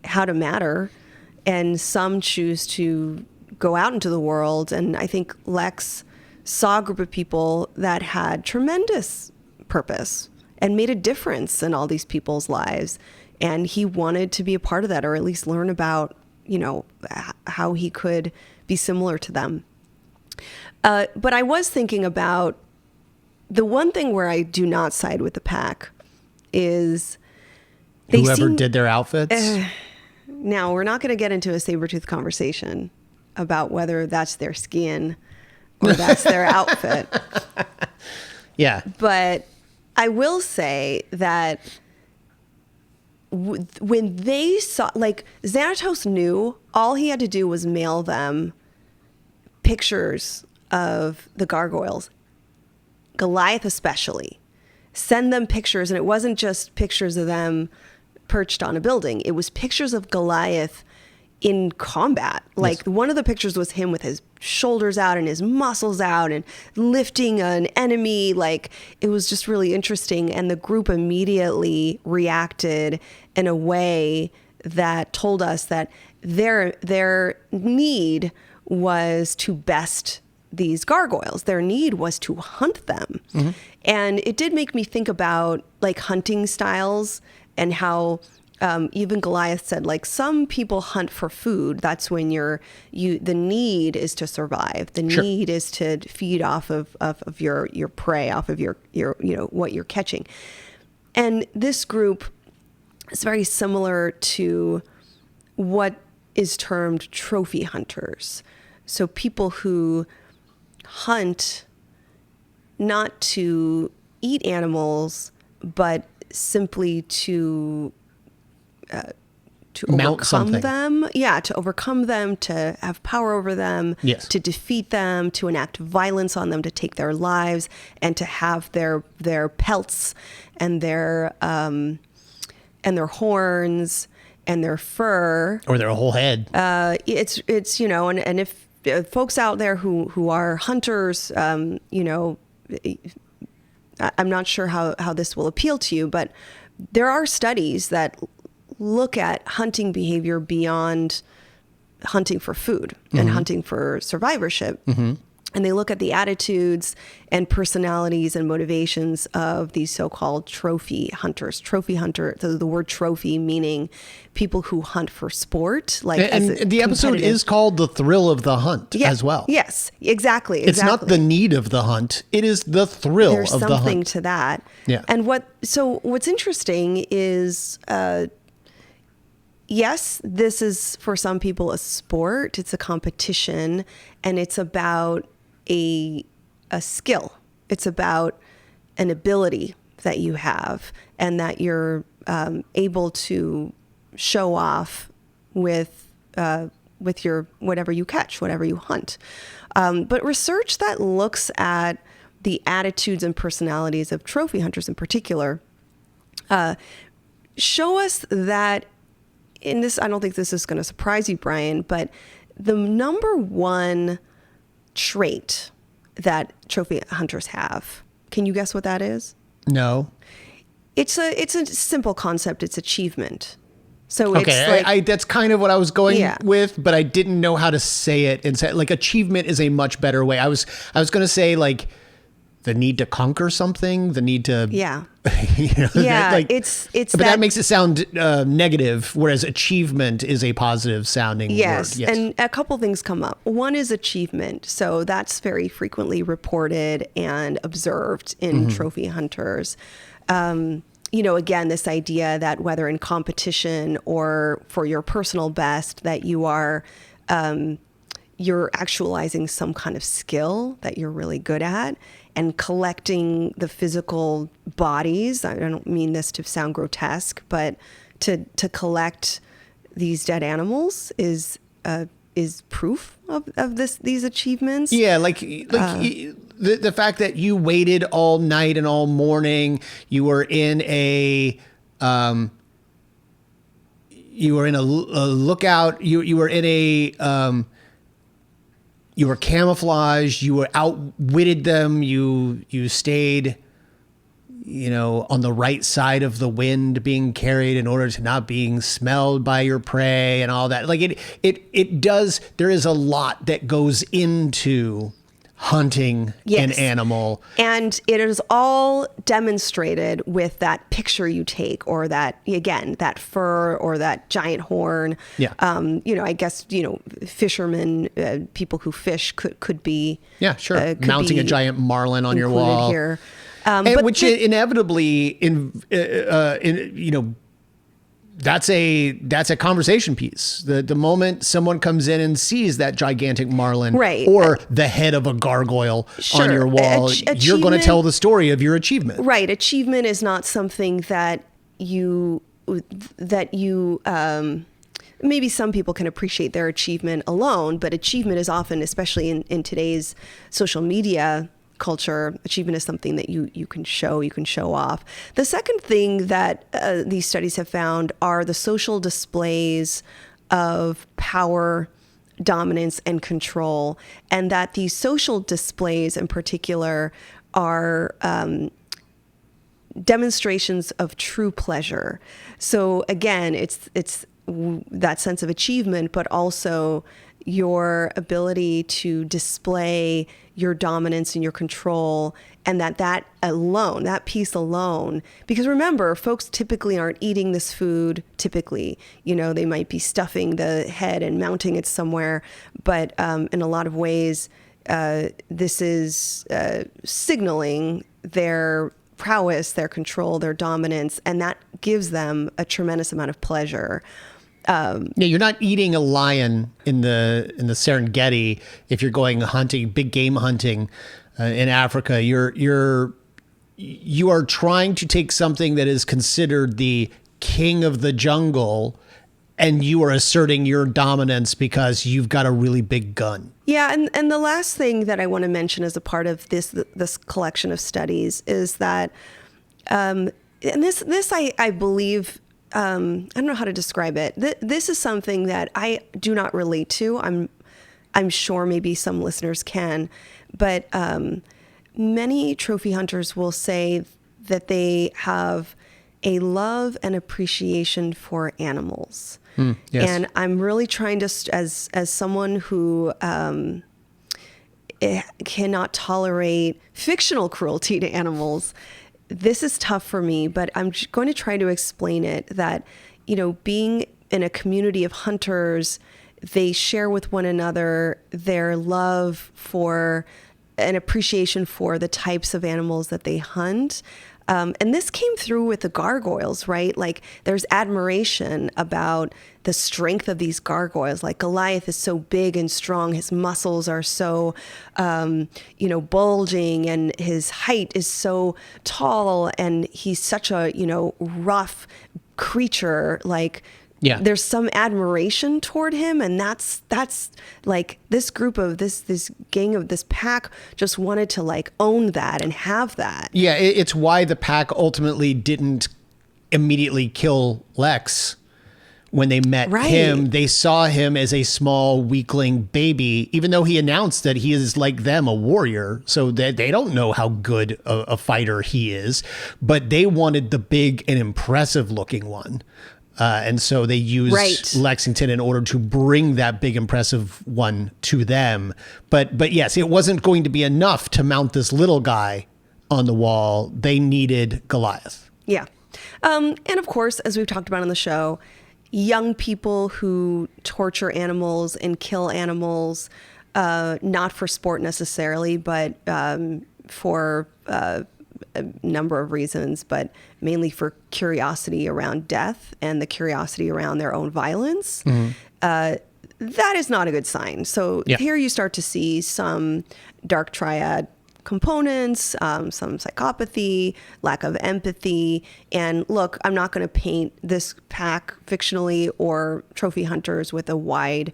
how to matter, and some choose to go out into the world. And I think Lex saw a group of people that had tremendous purpose and made a difference in all these people's lives. And he wanted to be a part of that, or at least learn about, how he could be similar to them. But I was thinking about the one thing where I do not side with the pack is whoever did their outfits. Now, we're not going to get into a Sabretooth conversation about whether that's their skin or that's their outfit. Yeah. But I will say that when they saw, like, Xanatos knew all he had to do was mail them pictures of the gargoyles, Goliath especially, send them pictures. And it wasn't just pictures of them perched on a building. It was pictures of Goliath in combat. Like, one of the pictures was him with his shoulders out and his muscles out and lifting an enemy. Like, it was just really interesting. And the group immediately reacted in a way that told us that their need was to best these gargoyles. Their need was to hunt them. Mm-hmm. And it did make me think about like hunting styles and how even Goliath said, like, some people hunt for food. That's when the need is to survive. The need is to feed off of your prey, off of your what you're catching. And this group is very similar to what is termed trophy hunters. So people who hunt not to eat animals, simply to overcome them. Yeah, to overcome them, to have power over them, to defeat them, to enact violence on them, to take their lives, and to have their pelts and their horns and their fur, or their whole head. It's and if folks out there who are hunters, I'm not sure how this will appeal to you, but there are studies that look at hunting behavior beyond hunting for food and hunting for survivorship. Mm-hmm. And they look at the attitudes and personalities and motivations of these so-called trophy hunters. Trophy hunter, the word trophy meaning people who hunt for sport. And the episode is called The Thrill of the Hunt as well. Yes, exactly. It's not the need of the hunt. It is the thrill of the hunt. There's something to that. Yeah. And what's interesting is, yes, this is for some people a sport. It's a competition, and it's about a skill. It's about an ability that you have and that you're able to show off with with your whatever you catch, whatever you hunt. But research that looks at the attitudes and personalities of trophy hunters in particular show us that in this, I don't think this is going to surprise you, Brian, but the number one trait that trophy hunters have, can you guess what that is? No. It's a simple concept. It's achievement. So okay, it's like, that's kind of what I was going with, but I didn't know how to say it. And say, like, achievement is a much better way. I was going to say, like, the need to conquer something, the need to, it's. But that makes it sound negative, whereas achievement is a positive sounding word. Yes, and a couple things come up. One is achievement, so that's very frequently reported and observed in trophy hunters. Again, this idea that whether in competition or for your personal best, that you are you're actualizing some kind of skill that you're really good at, and collecting the physical bodies. I don't mean this to sound grotesque, but to collect these dead animals is proof of these achievements. Yeah, the fact that you waited all night and all morning, you were in a lookout, you were in a you were camouflaged, you were outwitted them, you stayed, on the right side of the wind being carried in order to not being smelled by your prey and all that. Like there is a lot that goes into hunting an animal. And it is all demonstrated with that picture you take, or that fur or that giant horn. Yeah. I guess, fishermen, people who fish could be. Yeah, sure. Mounting a giant marlin on your wall. Here. Which inevitably, that's a conversation piece. The moment someone comes in and sees that gigantic marlin, right, or the head of a gargoyle on your wall, you're going to tell the story of your achievement. Right. Achievement is not something that you maybe some people can appreciate their achievement alone, but achievement is often, especially in today's social media culture, achievement is something that you can show off. The second thing that these studies have found are the social displays of power, dominance, and control, and that these social displays in particular are demonstrations of true pleasure. So again, it's that sense of achievement, but also your ability to display your dominance and your control, and that piece alone, because remember, folks typically aren't eating this food. Typically, they might be stuffing the head and mounting it somewhere, but in a lot of ways, this is signaling their prowess, their control, their dominance, and that gives them a tremendous amount of pleasure. You're not eating a lion in the Serengeti if you're going hunting, big game hunting in Africa. You are trying to take something that is considered the king of the jungle, and you are asserting your dominance because you've got a really big gun. Yeah, and the last thing that I want to mention as a part of this collection of studies is that, and this I believe. I don't know how to describe it. This is something that I do not relate to. I'm sure maybe some listeners can, but many trophy hunters will say that they have a love and appreciation for animals. Yes. And I'm really trying to, as someone who cannot tolerate fictional cruelty to animals, this is tough for me, but I'm going to try to explain it that, being in a community of hunters, they share with one another their love for and appreciation for the types of animals that they hunt. And this came through with the gargoyles, right? Like there's admiration about the strength of these gargoyles. Like Goliath is so big and strong. His muscles are so, bulging, and his height is so tall. And he's such a, rough creature, like Yeah. There's some admiration toward him, and that's like this group of this gang of this pack just wanted to like own that and have that. Yeah, it's why the pack ultimately didn't immediately kill Lex when they met him. They saw him as a small weakling baby, even though he announced that he is like them, a warrior. So that they don't know how good a fighter he is, but they wanted the big and impressive looking one. And so they used Lexington in order to bring that big, impressive one to them. But yes, it wasn't going to be enough to mount this little guy on the wall. They needed Goliath. Yeah. And of course, as we've talked about on the show, young people who torture animals and kill animals, not for sport necessarily, but for a number of reasons, but mainly for curiosity around death and the curiosity around their own violence. That is not a good sign. So here you start to see some dark triad components, some psychopathy, lack of empathy. And look, I'm not going to paint this pack fictionally or trophy hunters with a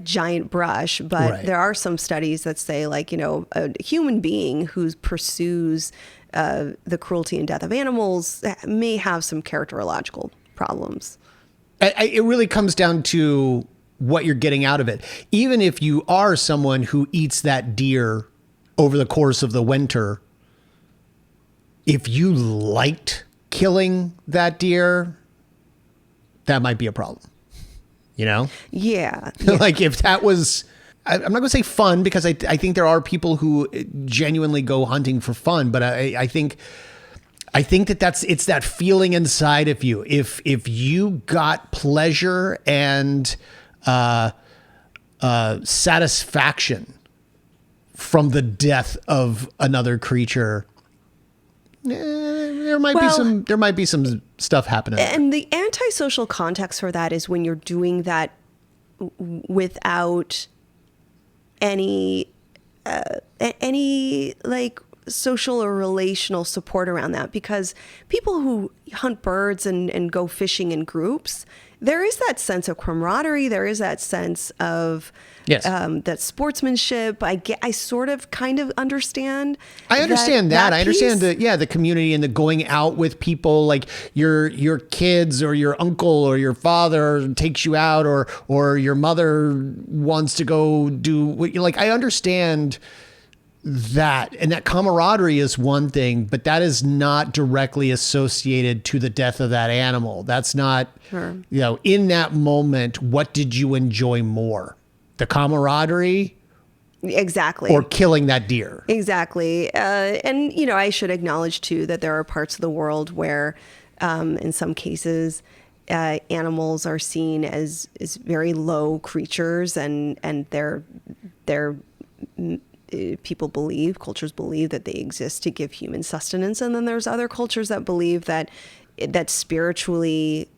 giant brush, but there are some studies that say, like, a human being who pursues the cruelty and death of animals may have some characterological problems. It really comes down to what you're getting out of it. Even if you are someone who eats that deer over the course of the winter, if you liked killing that deer, that might be a problem. Yeah. Like if that was, I'm not going to say fun, because I think there are people who genuinely go hunting for fun, but I think that it's that feeling inside of you. If you got pleasure and satisfaction from the death of another creature, there might be some stuff happening. And the antisocial context for that is when you're doing that without any like social or relational support around that, because people who hunt birds and go fishing in groups, there is that sense of camaraderie. There is that sense of that sportsmanship. I sort of kind of understand. I understand that. I understand the community and the going out with people, like your kids or your uncle or your father takes you out, or your mother wants to go do what you like. I understand that, and that camaraderie is one thing, but that is not directly associated to the death of that animal. That's not, in that moment, what did you enjoy more? The camaraderie? Exactly. Or killing that deer? Exactly. And, I should acknowledge too that there are parts of the world where, in some cases, animals are seen as very low creatures, and they're cultures believe that they exist to give human sustenance. And then there's other cultures that believe that spiritually,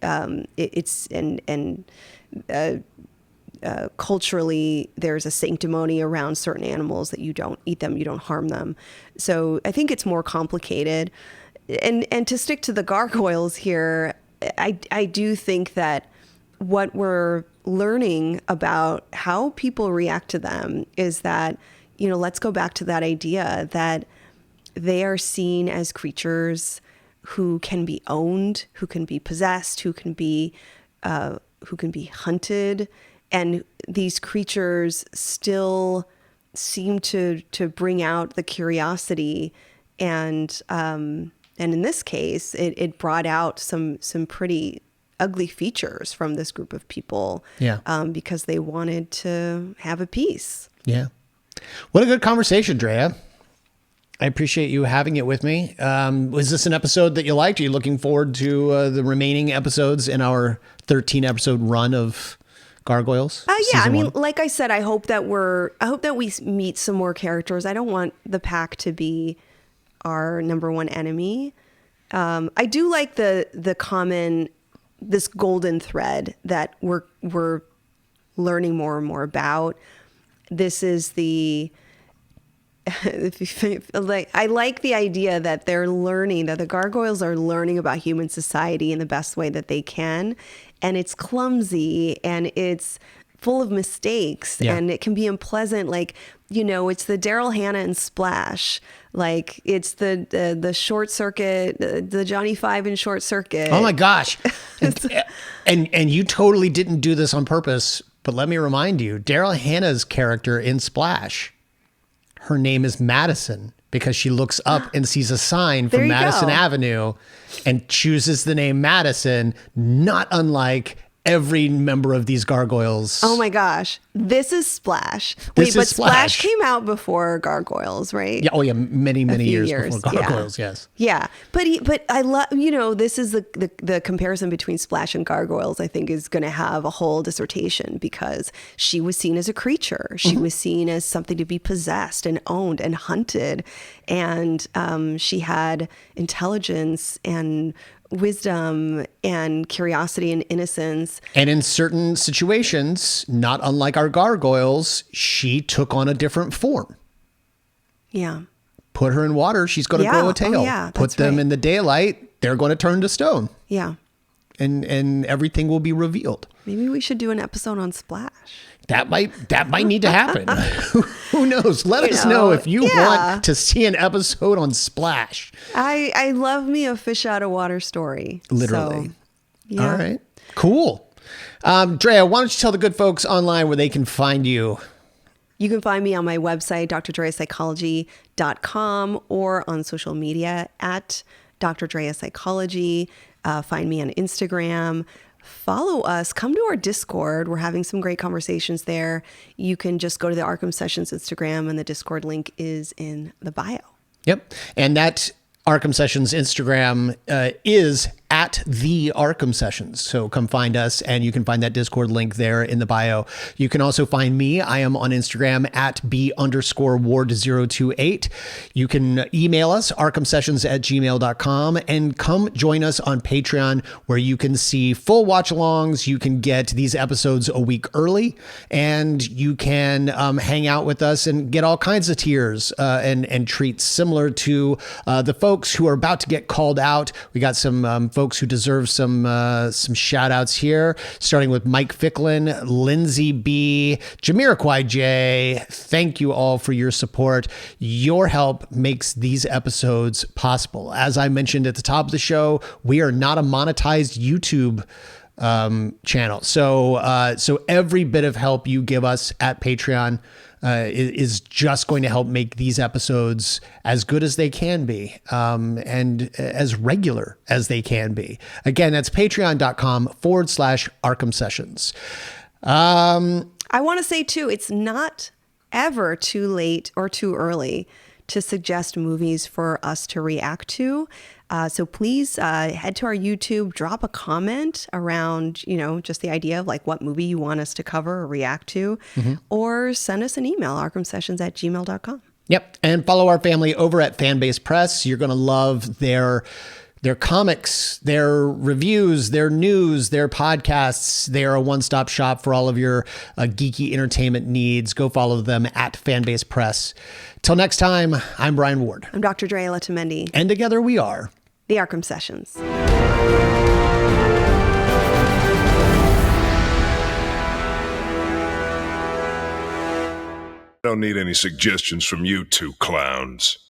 culturally, there's a sanctimony around certain animals, that you don't eat them, you don't harm them. So I think it's more complicated. And to stick to the gargoyles here, I do think that what we're learning about how people react to them is that, let's go back to that idea that they are seen as creatures who can be owned, who can be possessed, who can be hunted. And these creatures still seem to bring out the curiosity. And in this case, it brought out some pretty ugly features from this group of people. Because they wanted to have a peace. Yeah. What a good conversation, Drea. I appreciate you having it with me. Was this an episode that you liked? Are you looking forward to the remaining episodes in our 13 episode run of Gargoyles? Yeah, I mean, like I said, I hope that we meet some more characters. I don't want the pack to be our number one enemy. I do like this golden thread that we're learning more and more about. This is I like the idea that they're learning, that the gargoyles are learning about human society in the best way that they can. and it's clumsy and it's full of mistakes and it can be unpleasant. Like, it's the Daryl Hannah and Splash. Like it's the Short Circuit, the Johnny Five in Short Circuit. Oh my gosh. and you totally didn't do this on purpose, but let me remind you, Daryl Hannah's character in Splash, her name is Madison because she looks up and sees a sign from Madison Avenue and chooses the name Madison, not unlike every member of these gargoyles. Oh my gosh. This is Splash. Splash came out before Gargoyles, right? Yeah. Oh yeah. Many years before Gargoyles. Yes. Yeah. But I love, this is the comparison between Splash and Gargoyles, I think is going to have a whole dissertation because she was seen as a creature. She was seen as something to be possessed and owned and hunted. And she had intelligence and wisdom and curiosity and innocence. And in certain situations, not unlike our gargoyles, she took on a different form. Yeah. Put her in water, she's going to grow a tail. Oh, yeah, Put them in the daylight, they're going to turn to stone. Yeah. And everything will be revealed. Maybe we should do an episode on Splash. That might need to happen. Who knows? Let us know if you want to see an episode on Splash. I love me a fish out of water story. Literally. So, yeah. All right. Cool. Drea, why don't you tell the good folks online where they can find you? You can find me on my website, drdreapsychology.com, or on social media at Dr. Drea Psychology. Find me on Instagram. Follow us. Come to our Discord. We're having some great conversations there. You can just go to the Arkham Sessions Instagram, and the Discord link is in the bio. Yep. And that Arkham Sessions Instagram is at the Arkham Sessions. So come find us, and you can find that Discord link there in the bio. You can also find me. I am on Instagram at B_Ward028. You can email us, arkhamsessions@gmail.com, and come join us on Patreon, where you can see full watch-alongs. You can get these episodes a week early, and you can hang out with us and get all kinds of tiers and treats similar to the folks who are about to get called out. We got some folks who deserve some shout outs here, starting with Mike Ficklin, Lindsay B, Jamiroquai J. Thank you all for your support. Your help makes these episodes possible. As I mentioned at the top of the show, we are not a monetized YouTube channel. So every bit of help you give us at Patreon is just going to help make these episodes as good as they can be, and as regular as they can be. Again, that's patreon.com/Arkham Sessions. I want to say too, it's not ever too late or too early to suggest movies for us to react to. So please head to our YouTube, drop a comment around, just the idea of like what movie you want us to cover or react to, or send us an email, arkhamsessions@gmail.com. Yep. And follow our family over at Fanbase Press. You're going to love their comics, their reviews, their news, their podcasts. They are a one-stop shop for all of your geeky entertainment needs. Go follow them at Fanbase Press. Till next time, I'm Brian Ward. I'm Dr. Drea Letamendi. And together we are the Arkham Sessions. I don't need any suggestions from you two clowns.